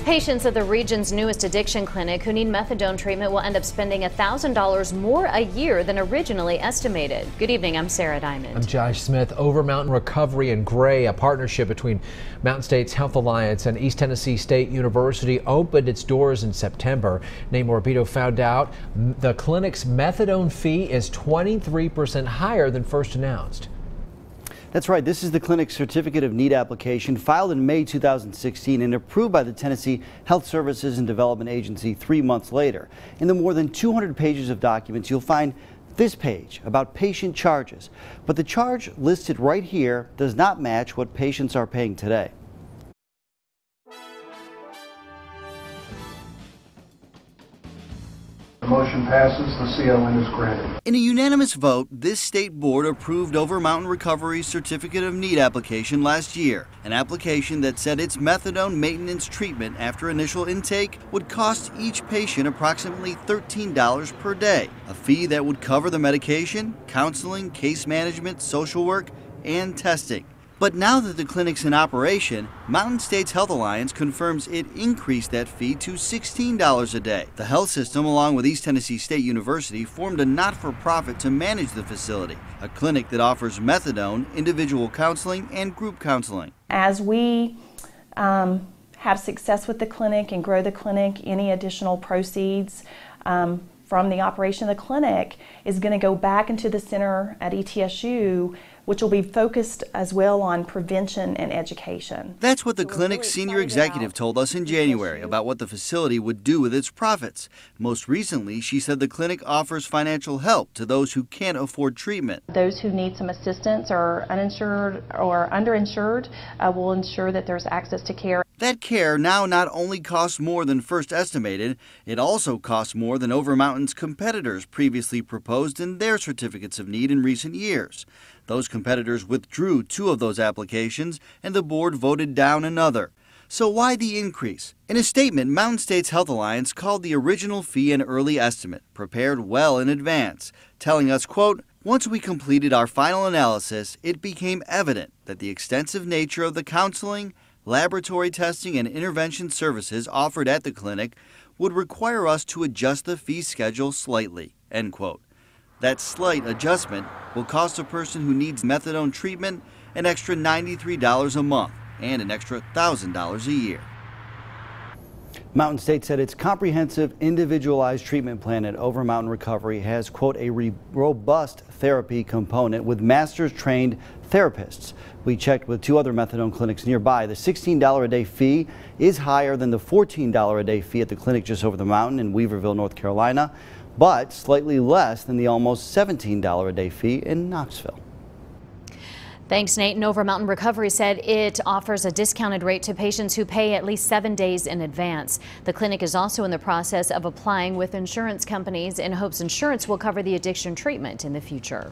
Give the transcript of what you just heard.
Patients at the region's newest addiction clinic who need methadone treatment will end up spending $1,000 more a year than originally estimated. Good evening, I'm Sarah Diamond. I'm Josh Smith. Overmountain Recovery and Gray, a partnership between Mountain States Health Alliance and East Tennessee State University, opened its doors in September. Nate Morabito found out the clinic's methadone fee is 23% higher than first announced. That's right. This is the clinic's certificate of need application filed in May 2016 and approved by the Tennessee Health Services and Development Agency 3 months later. In the more than 200 pages of documents, you'll find this page about patient charges. But the charge listed right here does not match what patients are paying today. The motion passes. The CON is granted. In a unanimous vote, this state board approved Overmountain Recovery's Certificate of Need application last year, an application that said its methadone maintenance treatment after initial intake would cost each patient approximately $13 per day, a fee that would cover the medication, counseling, case management, social work, and testing. But now that the clinic's in operation, Mountain States Health Alliance confirms it increased that fee to $16 a day. The health system, along with East Tennessee State University, formed a not-for-profit to manage the facility, a clinic that offers methadone, individual counseling, and group counseling. As we have success with the clinic and grow the clinic, any additional proceeds from the operation of the clinic is going to go back into the center at ETSU, which will be focused as well on prevention and education. That's what the clinic's senior executive told us in January about what the facility would do with its profits. Most recently, she said the clinic offers financial help to those who can't afford treatment. Those who need some assistance or uninsured or underinsured will ensure that there's access to care. That care now not only costs more than first estimated, it also costs more than Overmountain's competitors previously proposed in their certificates of need in recent years. Those competitors withdrew 2 of those applications, and the board voted down another. So why the increase? In a statement, Mountain States Health Alliance called the original fee an early estimate, prepared well in advance, telling us, quote, "Once we completed our final analysis, it became evident that the extensive nature of the counseling, laboratory testing, and intervention services offered at the clinic would require us to adjust the fee schedule slightly," end quote. That slight adjustment will cost a person who needs methadone treatment an extra $93 a month and an extra $1,000 a year. Mountain State said its comprehensive individualized treatment plan at Overmountain Recovery has, quote, a robust therapy component with master's trained therapists. We checked with 2 other methadone clinics nearby. The $16 a day fee is higher than the $14 a day fee at the clinic just over the mountain in Weaverville, North Carolina, but slightly less than the almost $17 a day fee in Knoxville. Thanks, Nate. And Overmountain Recovery said it offers a discounted rate to patients who pay at least 7 days in advance. The clinic is also in the process of applying with insurance companies in hopes insurance will cover the addiction treatment in the future.